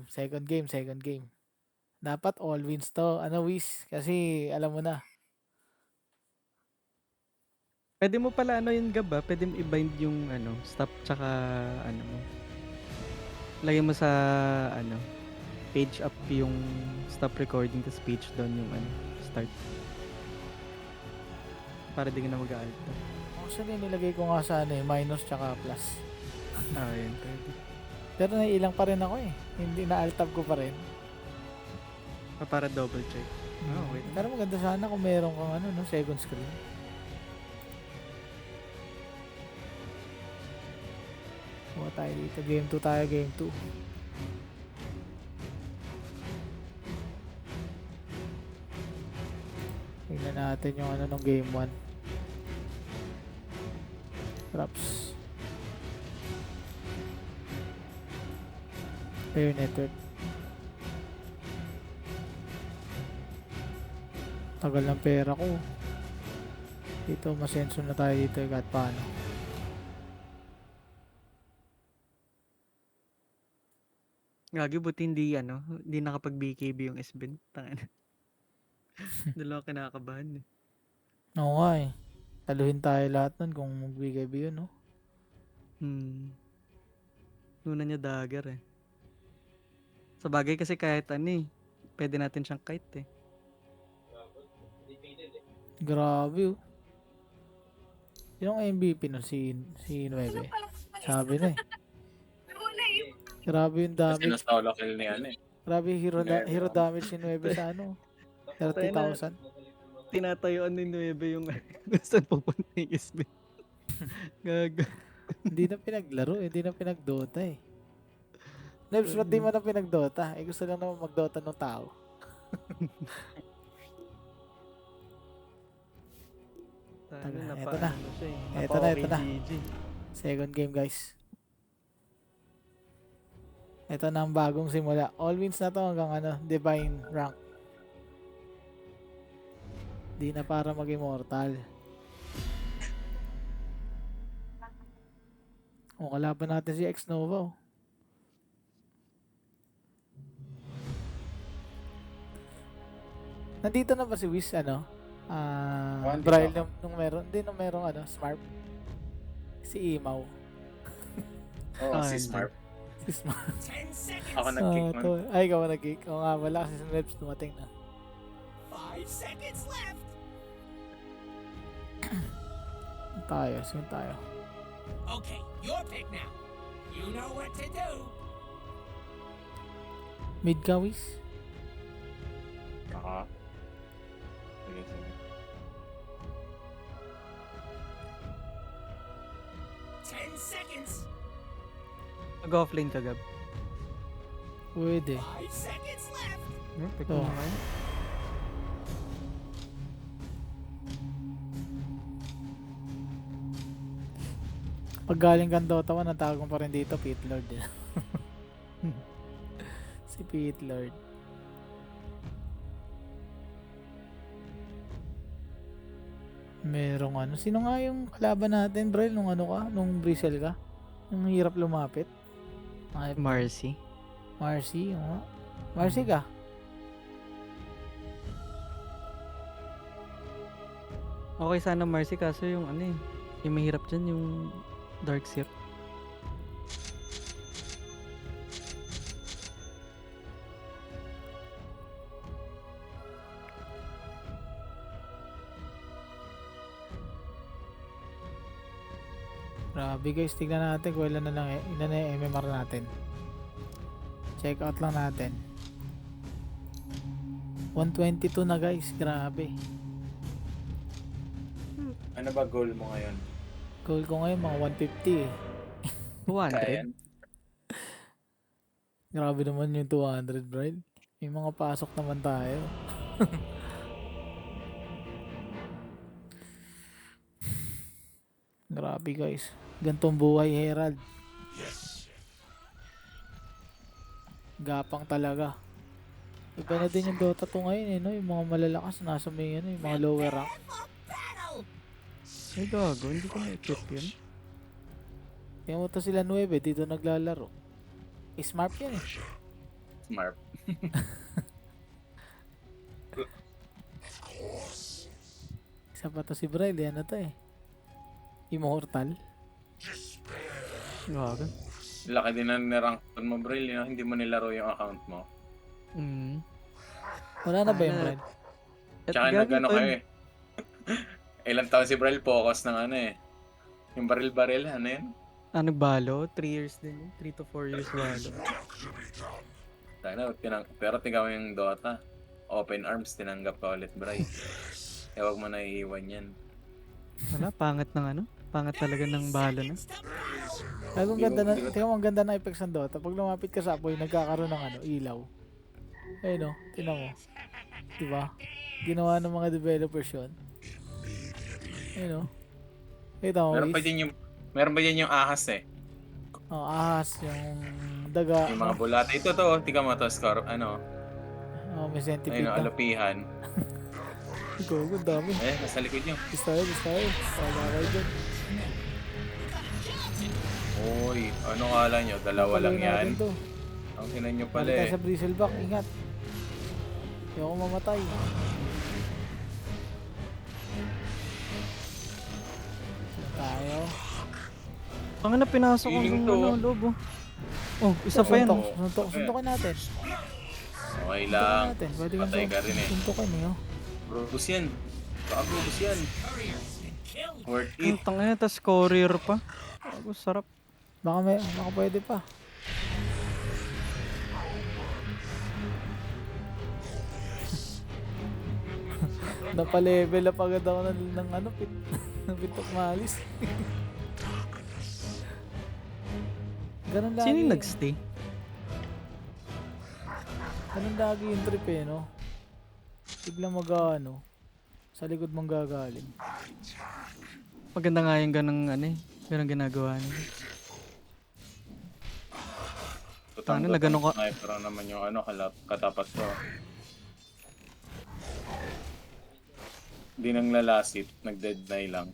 Second game. Dapat all wins to. Ano, Wiz? Kasi alam mo na. Pwede mo pala ano yung gab pwede mo i-bind yung ano, stop tsaka ano mo. Lagyan mo sa ano, page up yung stop recording tapos page down yung ano, start. Para di ka na mag-aalta. Actually, nilagay ko nga sa ano minus tsaka plus. Yun, pwede. Pero naiilang pa rin ako eh. Hindi na-alt-tab ko pa rin. Para double check. Okay. Pero maganda sana kung meron kang ano, no, second screen. Kuha tayo dito. Game 2 tayo, game 2. Tingnan natin yung ano nung game 1. Traps. Player network. Tagal ng pera ko. Dito, masenso na tayo dito kahit paano. Gagi, buti hindi ano, hindi nakapag BKB yung SBN. Tangina. Dalawa kinakabahan eh. Oo nga eh. Taluhin tayo lahat nun kung magbigay ba yun, no? Luna niya dagger eh. Sa bagay kasi kahit ano eh, pwede natin siyang kite eh. Grabe oh. Yung MVP no, si 9. Sabi na eh. Grabe yung Kasi damage. solo kill ni ano eh. Grabe hero damage si 9 sa ano. 30,000. Tinatayuan ni Nueve yung saan pupunta yung SBN. Gaga. Hindi na pinaglaro eh. Hindi na pinagdota eh. Nebs, ba't di mo na pinagdota? Eh gusto lang naman magdota ng tao. Eto na. Eto na. Second game guys. Ito na ang bagong simula. All wins na to hanggang ano, divine rank. Di na para mag-immortal. O, kalaban natin si X-Nova. Oh. Nandito na ba si Wiz, ano? Braille nung meron. Hindi, nung merong ano, Smart. Si Imaw. Si Smart. Si Smart. Ako nag-kick man. Ay, ikaw nag-kick. O nga, wala kasi si Nebs dumating na. 5 seconds left. Tayo. Okay, your pick now. You know what to do. Mid ka, Wiz? Sige. 10 seconds. Mag-offlane ka, Gab. Pwede. 5 seconds left. Perfect Oh. naman. Pag galing kang Dota 1, natawag mo pa rin dito, Pit Lord. Si Pit Lord. Merong ano. Sino nga yung kalaban natin, bro? Nung ano ka? Nung Brisel ka? Yung hirap lumapit? Ay, Marcy. Marcy, yung nga. Marcy ka? Okay sana Marcy kaso yung ano eh. Yung mahirap dyan yung Darkseer. Grabe guys, tignan natin kung ilan na yung MMR natin. Check out lang natin. 122 na guys, grabe. Ano ba goal mo ngayon? Goal ko ngayon mga 150 eh. 200. Kaya yan? Grabe naman yung 200, bride. May mga pasok naman tayo. Grabe guys. Gantong buhay, Herald. Gapang talaga. Iba na din yung Dota 2 ngayon eh, no? Yung mga malalakas nasa may ano, yung mga lower rank. Ay gago, hindi ko na-equip yun. Kaya mo to sila 9 dito naglalaro. Smart yan eh. Smart. Isa pa to si Braille, ano to eh. Immortal. Grabe. Laki din na nirank mo, Brill. Hindi mo nilaro yung account mo. Mm. Wala na ba yung Sana- Braille? At Tsaka gagi nag-ano pa kayo yun. eh. Ilang taon si Brill focus ng ano eh. Yung baril-baril, ano yun? Ano balo? 3 years din. 3 to 4 years balo. Pero tingnan mo yung Dota. Open arms, tinanggap ka ulit, Bray. Eh, wag mo na iiwan yan. Wala, pangit ng ano? Pangit talaga ng balo na. Ay, ang ganda na, Di ko- tingnan mo, ang ganda ng effects ng Dota. Pag lumapit ka sa apoy, nagkakaroon ng ano, ilaw. Ayun o, tingnan mo. Diba? Ginawa ng mga developers yun. Ayun o. Kita mo, Meron pa dyan yung ahas eh. ahas, yung daga. Yung mga bulata. Ito to, tingnan mo to, May centipede ayun, na. alupihan. Ikaw, ang dami. Nasa likod nyo. Bis tayo. Wala kayo dyan. Uy, ano kala nyo? Dalawa lang Patuloy yan. natin to. Ang tinan nyo pala Balik eh. tayo sa bristleback, ingat. Ayoko mamatay. Saan tayo? Ang na pinasok ang Feeling to. ano, lobo. Oh, isa pa yan. Suntukin natin. Okay lang. Natin. Pwede kang Patay ka rin eh. suntukin eh. Oh. Brubus yan. Baka brubus yan. Worth Ang it. tangina, tas courier pa. Ako, sarap. Baka pwede pa. Napalevel na pagod ako ng ano, ng pitok malis. Ganun lagi. Sino yung nagstay? Ganun lagi yung trip eh, no? Biglang ano, sa likod mong gagaling. Maganda nga yung ganang ano eh. Ganang ginagawa niya. Paano, nagano ka- Sniper lang naman yung ano, katapat ko. Hindi nang lalasit, nag-dead-die lang.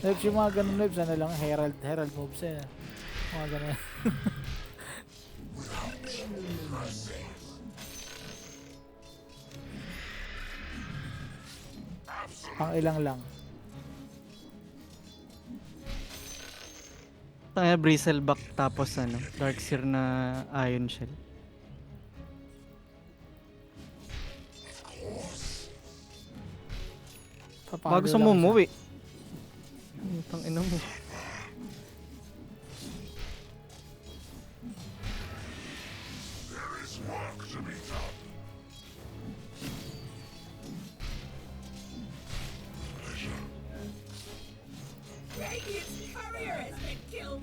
Lives yung mga ganun lives, ano lang, herald moves eh. Mga ganun. Pang ilang lang. Tangina, bristleback tapos ano, Darkseer na Ion Shell. Baka gusto mo umuwi. Tangina mo. Radiant's courier has been killed.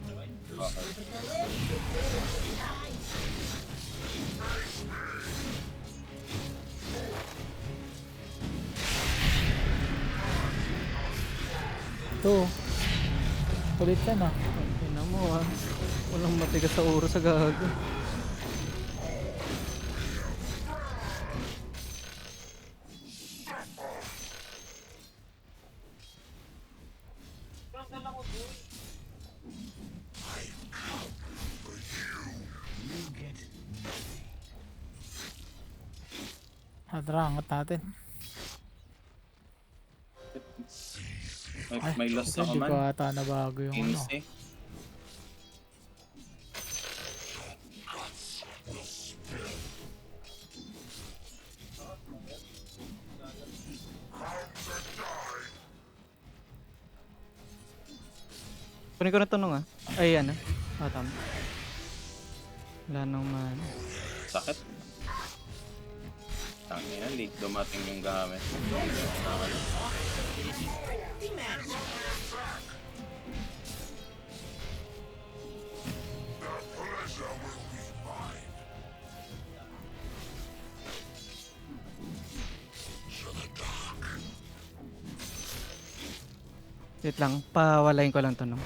Ito. Kulit yan ah. Tangina mo ah. Walang matigas sa uro sa gago. Tara, angat natin. May loss ito, ako Hindi man. pa ata nabago yung ano. Inis eh. Kunin ko na tanong ah. Ay, ano? Ah, tama. Wala nang man. Sakit. Tangina, late dumating yung gamit. Wait lang, pawalayin ko lang to no.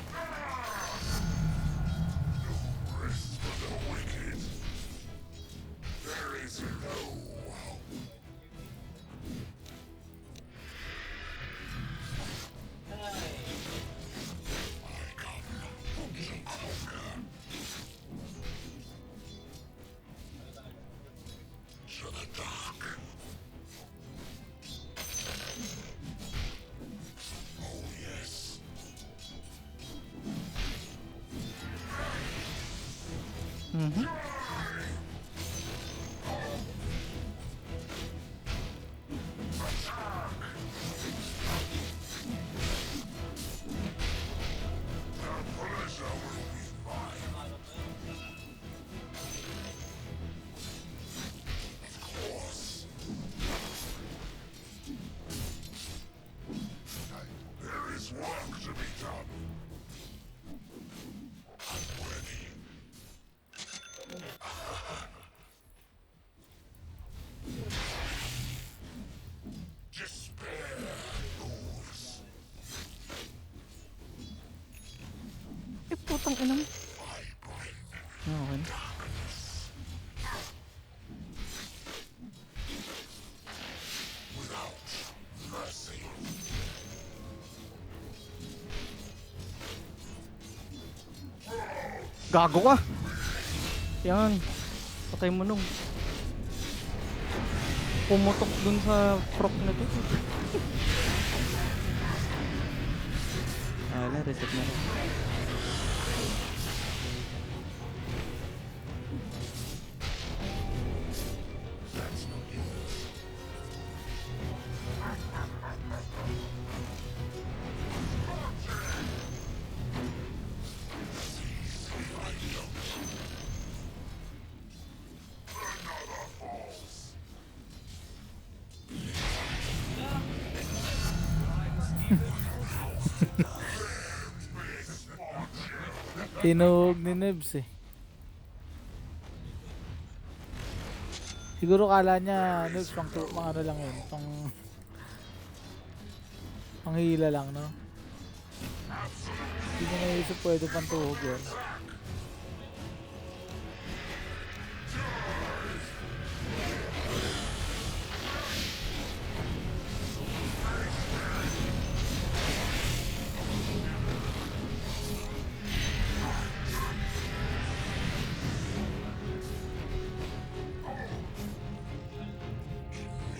Mhm. Putang ina mo. Okay. Gago ka! Yan. Patay mo nung. Pumutok dun sa proc na to. Ala, reset na rin. Tinuog ni Nebs eh. Siguro kala niya, Nebs, pang ano lang yun, pang hila lang, no? Hindi mo naisip pwede pang tuhog yun.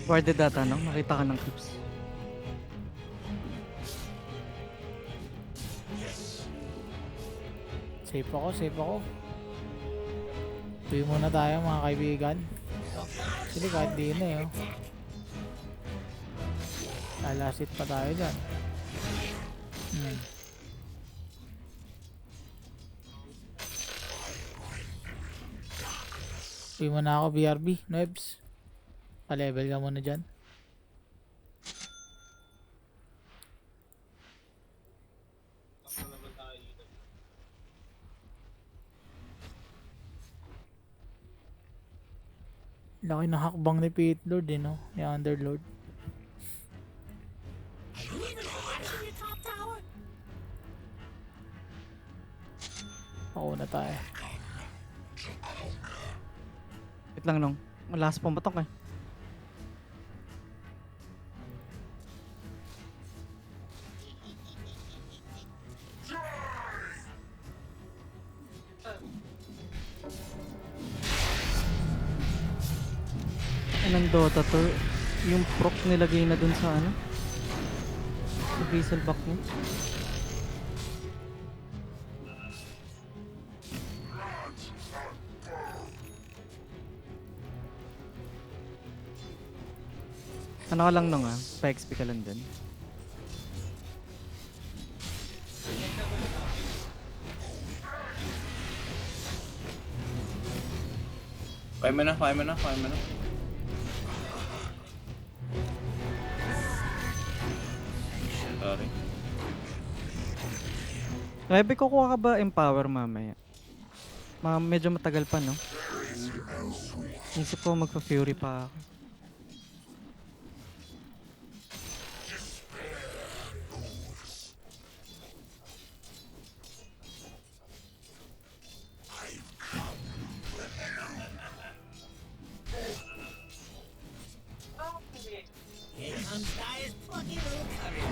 Guarded data, no? Makita ka ng clips. Safe ako, safe ako. Tuloy muna tayo mga kaibigan. Actually kahit di na eh. Oh. Lalasit pa tayo dyan. Tuloy muna ako BRB, Nebs. Pa-level ka muna dyan. Laki ng hakbang ni Pit Lord eh, no? Ni Underlord. Pauna tayo. Wait lang nung. Malakas pumatok eh. Anong Dota to? Yung proc nilagay na dun sa ano? Sa Bristleback niya. Ano ka lang nung pa-XP ka lang dun. Kaya mo na. Sorry. Maybe kukuha ka ba empower mamaya? Medyo matagal pa, no? Isip ko magpa-fury pa ako. Here comes Dire's plucky little cutter.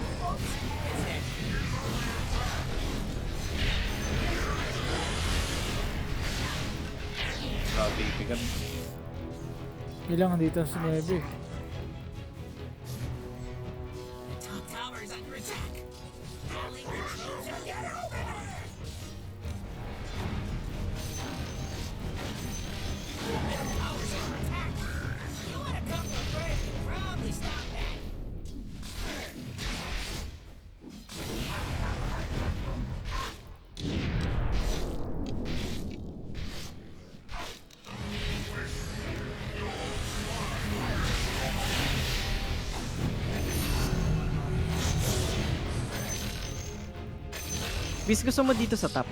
Grabe, bigat. Ilang dito si Nebe. The top tower is under attack. Calling the troops to get over there. Bis gusto mo dito sa top.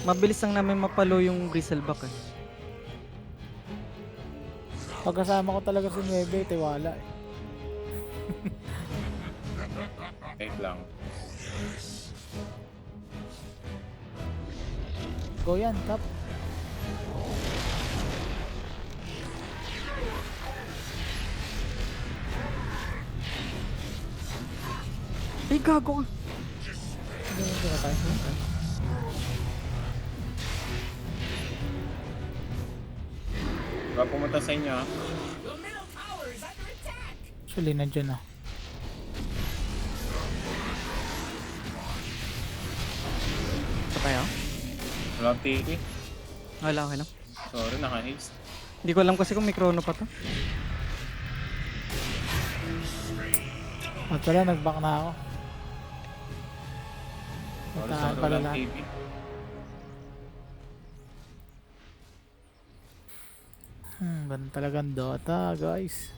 Mabilis lang namin mapalo yung bristleback eh. Pagkasama ko talaga si 9, tiwala eh. Wait lang. Go yan, top. Ay, gago ka. Hindi na tayo. Baka pumunta sa inyo ha. Your middle tower is under attack. Actually, nandiyan na. Patay ako. Walang TP. Wala, okay lang. Sorry, naka-haste. Hindi ko alam kasi kung may chrono pa to. At wala, nag-back na ako. Sorry, Puntahan sorry, pala walang lahat. TP. Ganun talagang Dota, guys.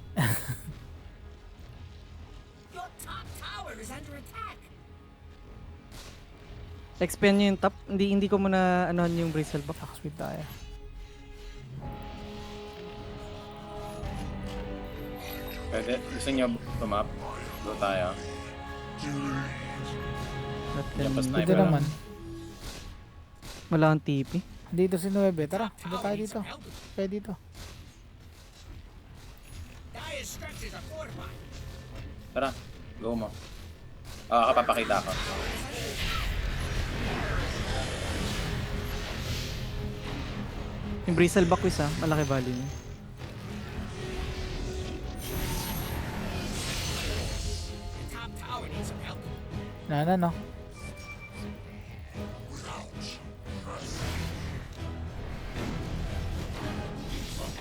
Your top tower is under attack. Expand nyo yung top. Hindi ko muna anuhan yung bristleback. Attack speed tayo. Pwede, gusto nyo tumap? Go tayo. Tapos Pwede sniper naman. Wala akong TP. Dito si 9. Tara, punta tayo dito. Kaya dito. Dire structures are fortified. Tara, go mo. Kapapakita ko. Yung bristleback ko isa, malaki value niya. The top tower needs some help. Na, no?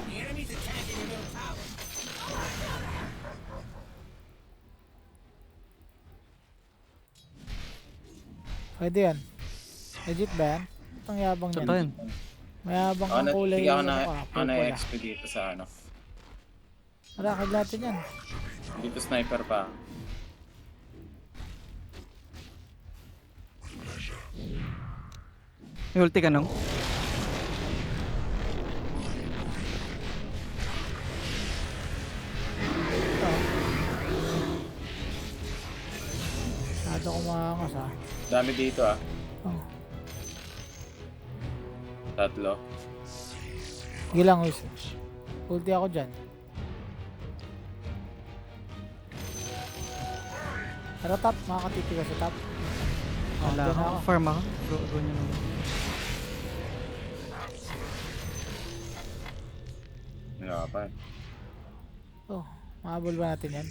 The enemy's attacking your middle tower. Pwede yan. Legit ba yan? Ang yabang Totoo niyan. yan. Mayabang Ako ang kulay. sige ako ano ka, ako purple ah. XP dito sa ano. Marakad natin yan. Dito sniper pa. May ulti ka nung? Masyado ko makangas ah. Dami dito ah. Oh. Tatlo. Sige lang, Wiz. Ulti ako dyan. Tara top, makakatipi ka sa top. Wala dyan ako. ako. Farm ako. Go nyo naman. Wala pa eh. Oh, mahabol ba natin yan?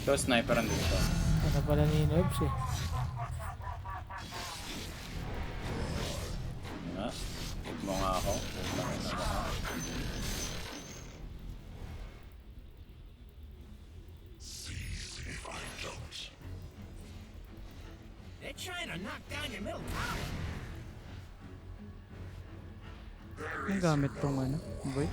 Ito sniper ang dito. Ano pala ni Nerves eh. Nga. Huwag mo nga ako. Huwag lang yun ako. They're trying to knock down your middle tower. Ang gamit tong ano, boy.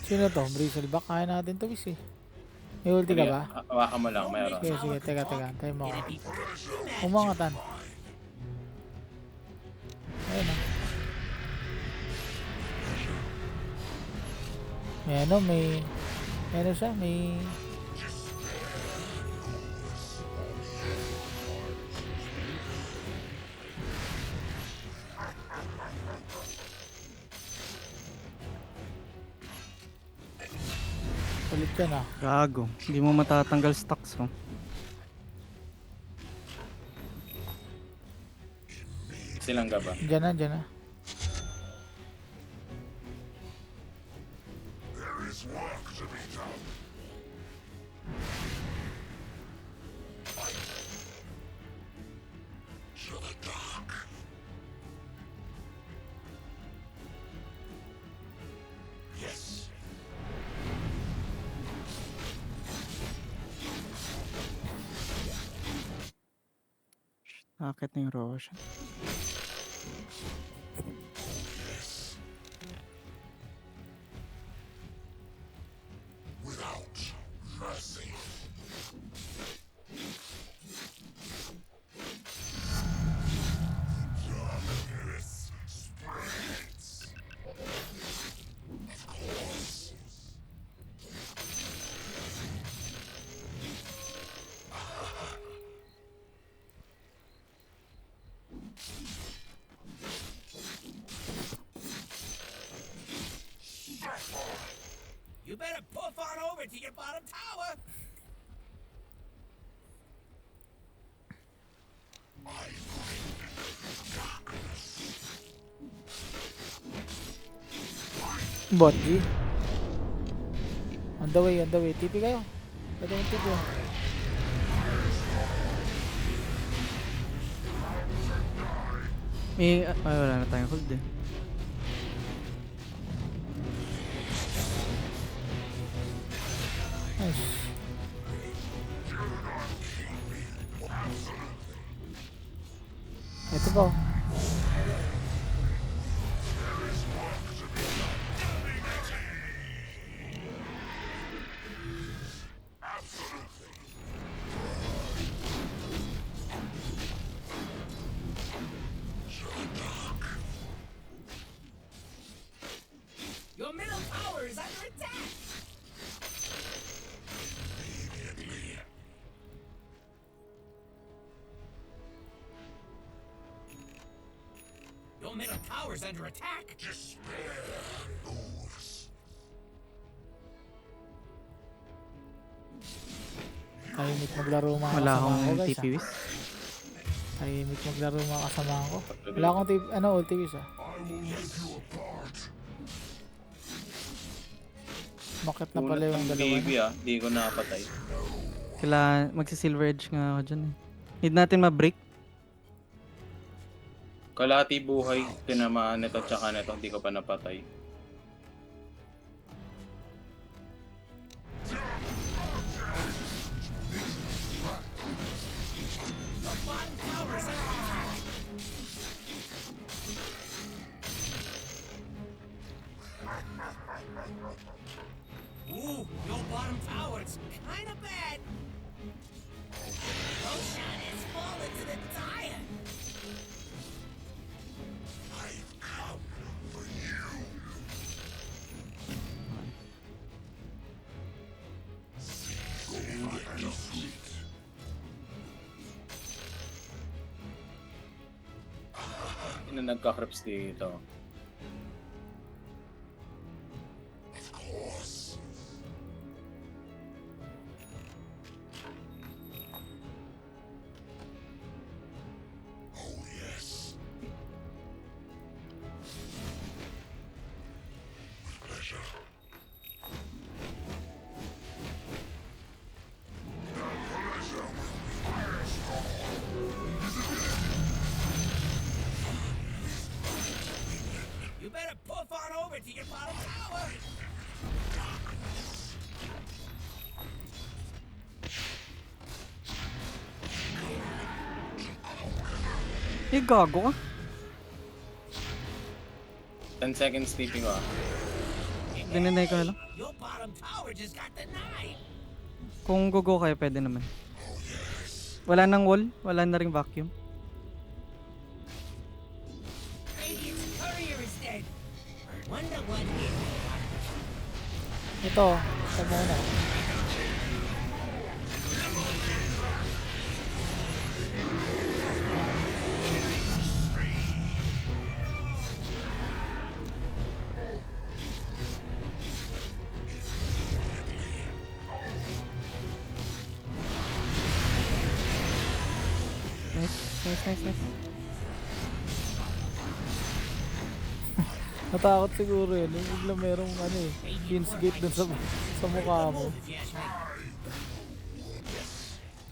Sino to? Bristleback. Kaya natin to, Wiz eh. May ulti ka ba? Hawakan mo lang, mayroon. Sige, sige. Teka. Tayo mo ako. People just Umangatan. Ayun ah. May ano, may... Ano siya, may... Ulit yan ah. Gago. Hindi mo matatanggal stocks oh. Silang gaba. Diyan na. Akit na yung Roshan. You better puff on over to your bottom tower. Bot G. On the way, on the way. TP kayo. Pwede mong TP. Ay, wala na tayong hold eh. Nice. Ito po. Your middle tower is under attack. Your middle tower is under attack. Tahimik maglaro mga Wala kasama akong ko guys. TP Wiz. Tahimik maglaro mga kasama ko. Wala akong TP, ulti wiz ah. Bakit na pala Ulat yung ng dalawa baby na? Di ko napatay. Kailangan magsi-silver edge nga ako dyan eh. Need natin ma-break. Kalahati buhay, tinamaan nito tsaka nito, hindi ko pa napatay. Ooh, your bottom tower is kind of bad. Roshan has fallen to the tire. Sino nagka-creeps dito? You better puff on over to your bottom tower. Eh, gago ka. 10 seconds TP ko ah. Dinanay ko na lang. Your bottom tower just got denied. Kung gugo kayo, pwede naman. Wala nang wall, wala na ring vacuum. Radiant's courier is dead. Wonder what hit. Ito, sa muna. Nice. Natakot siguro yun. Yung bigla merong Queen's Gate dun sa mukha mo. If you ask me.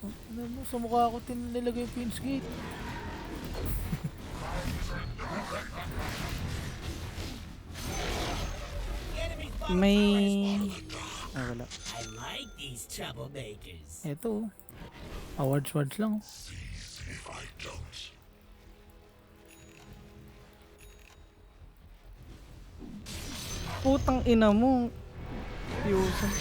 Ano mo, sa mukha ko nilagay yung Queen's Gate. The enemy's bottom May... tower is falling. Wala. I like these troublemakers. Ito. Awards lang. Putang ina mo. Piusan.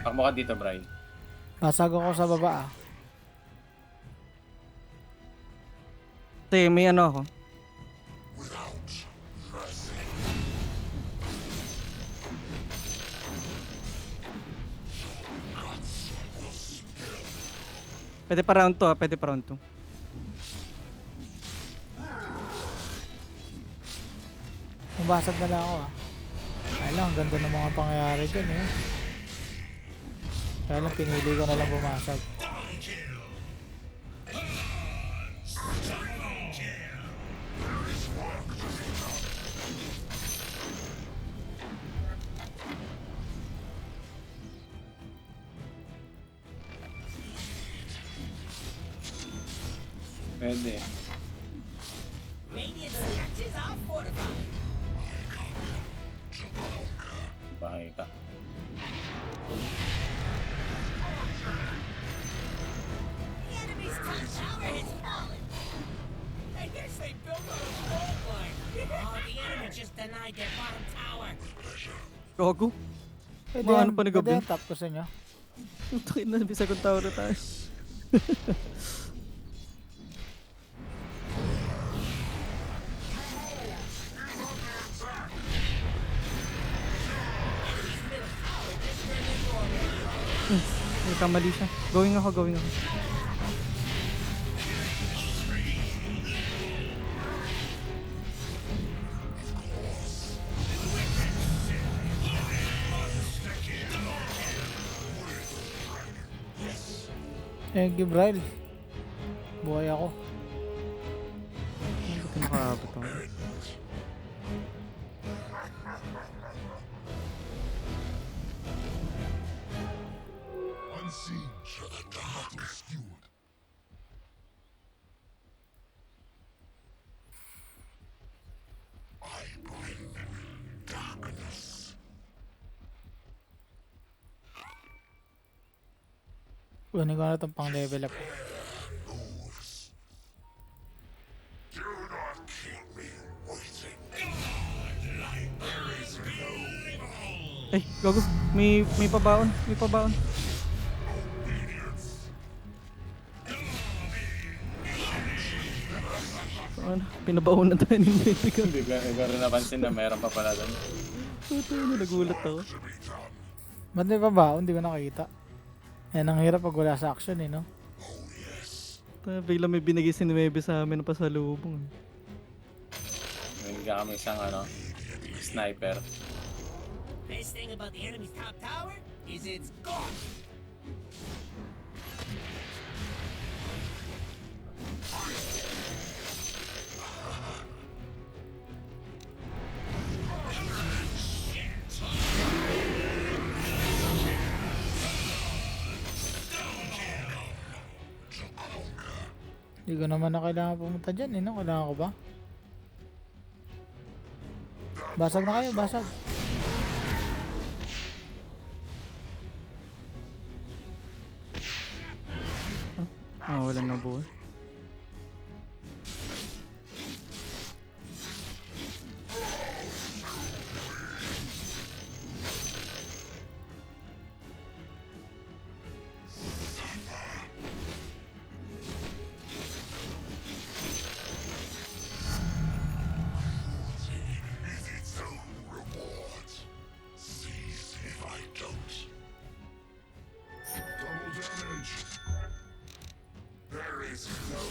Takbo ka dito, Bray. Basag ako sa baba ah. Te, may ano ako. Pwede pa round 2 ah, pwede pa round 2. Mabasag na lang ako ah. Ay lang, ang ganda ng mga pangyayari dyan eh. Kaya lang pinili ko na lang bumasag. Pwede. Radiant structures are fortified. Bahay ka. The enemy's top tower has fallen. I guess they built on a fault line. Oh, the enemy just denied their bottom tower. Gogo. Pwede Mga yan, ano pa ni pwede Gabi? yan, top ko sa inyo. Takin na, bisa kong tower na tayo. May kamali siya. Going ako, going ako. Thank you, Bryle. Buhay ako. Ano ba nakakabot ako? Unseen shall the dark be skewed. I bring darkness. Kunin ko na itong pang level up. Do not keep me waiting. Ay, gogo. May pabaon. May pabaon. Ano? Pinabaon na tayo ng baby ko. Hindi ko rin napansin na meron pa pala doon. Puto na, nagulat ako. Ba't may babaon? Hindi ko nakita. Yan ang hirap pag wala sa action eh, no? Bigla may binigay si Nueve sa amin na pasalubong. May kami isang sniper. Best thing about the enemy's top tower is it's gone. Hindi ko naman na kailangan pumunta dyan eh, no? Kailangan ko ba? Basag na kayo, basag. Wala na buhay. Is its own reward. Seize if I don't. Double damage. There is no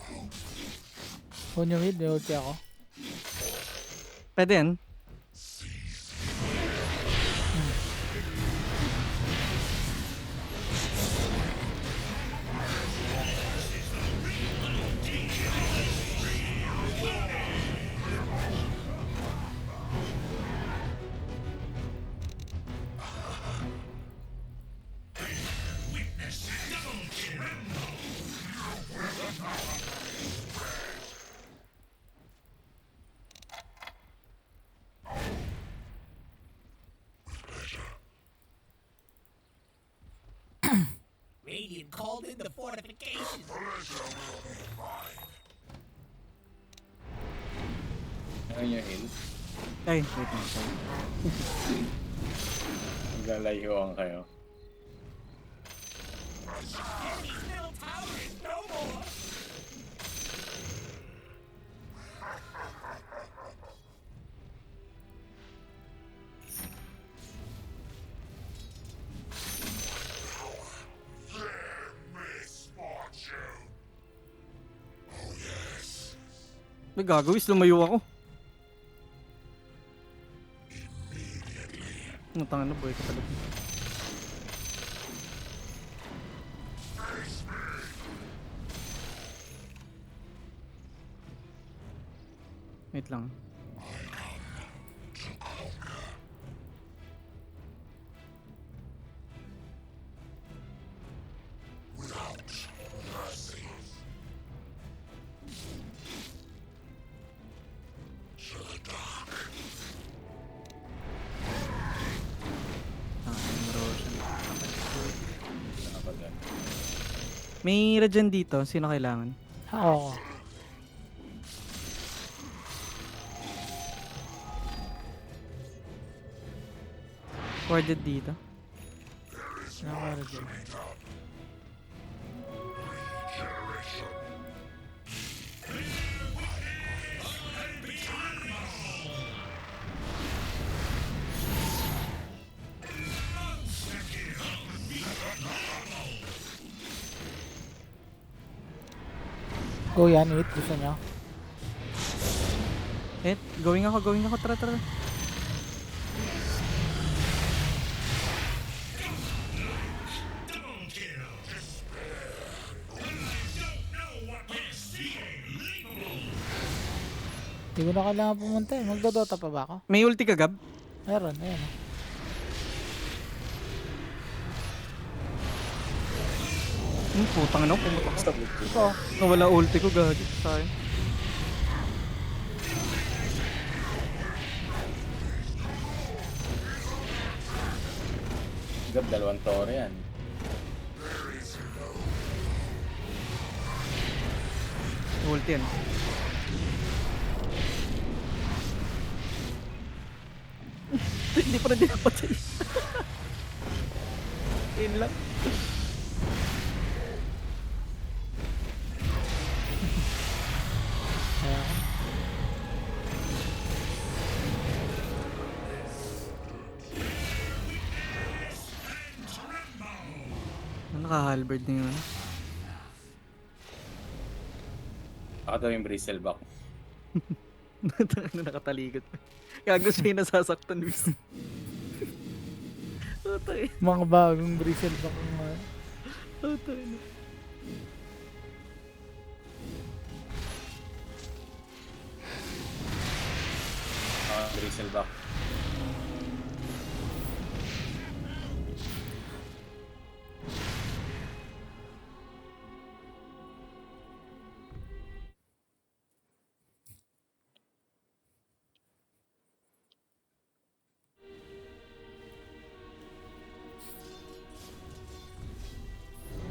hope. Kung yung mid, may ulti ako. Pwede yan. Radiant called in the fortifications. Ano yung heal? Ay, wait lang. Sorry. Maglalayuan kayo. Enemy's middle tower is no more. Misfortune. Oh yes. May gagawis, lumayo ako. Natanga na, boy ka talaga. Wait lang. Without mercy. To the dark. Dapat yan. May regen dito, sino kailangan? Oo. Warded dito. Nakakara dyan. Go yan, it. Gusto niya. Eh, going ako, tara, tara. Hindi ko na kailangan pumunta eh. Magdodota pa ba ako? May ulti ka, Gab? Meron, ayan. Putang ina, pumutok sa Ito. nawala ulti ko, gagi. Sayang. Gab, 2 tore yan. Ulti yan. Hindi pa rin dinapatay. Yun lang. Ayan. Naka-halberd na yun. Baka daw yung bristleback. Nakatalikod. Gago siya yung nasasaktan, Luis. Putay. Mga bagong bristle pa kung Putay. Bristleback.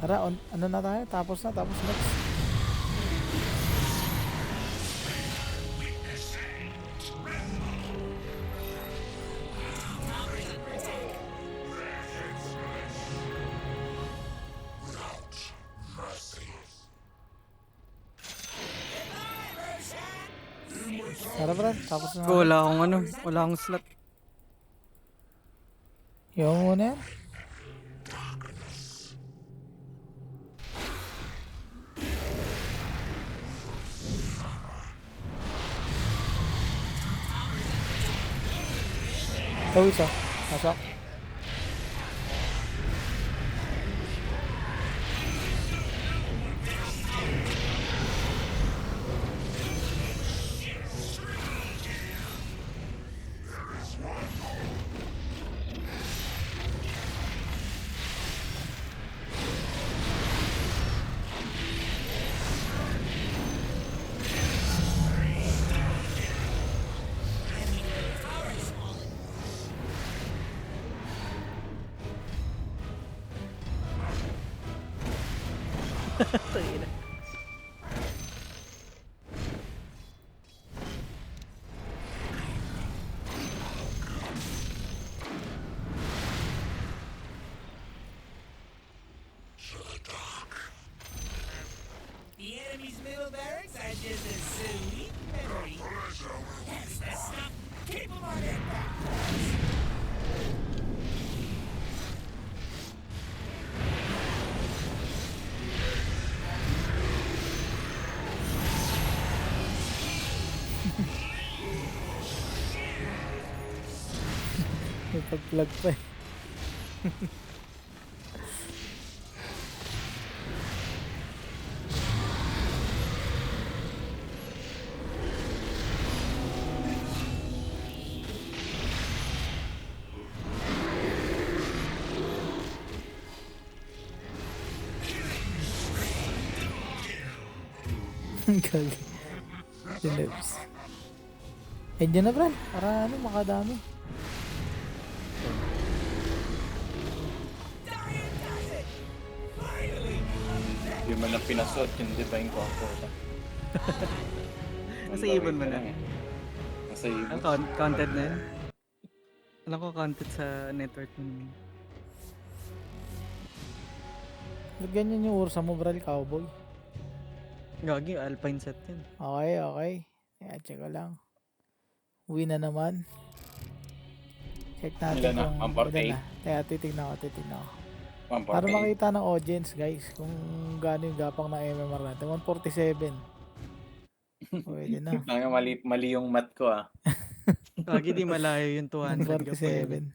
Tara, ano na tayo? Tapos next. Without mercy. Tara, bro. Tapos na. Wala akong ano, wala akong slot. Yung muna yan. Tawis ah. Pasok. Tangina. The enemy's middle barracks are just a sweet memory. That's the stuff. Keep them on their back. May pag-plug pa eh. Ang galing. Delibs. Diyan na, Bran. Para ano, makadami. Hindi mo lang pinasot yung Divine Comfort. Nasa ibon mo na. Nasa ibon. Ang content na yun. Alam ko content sa network mo. Ganyan yung ursa mo, Bral, cowboy. Gagi, alpine set yun. Okay, okay. Kaya check ko lang. Uwi na naman. Check natin Ilan na? kung 148? ilan na. Kaya titignan ko. Para 148. makita ng audience, guys, kung gaano yung gapang ng MMR natin. 147. Pwede na. Mali yung mat ko ah. Gagi, di malayo yung 200 ka pa yun. 147.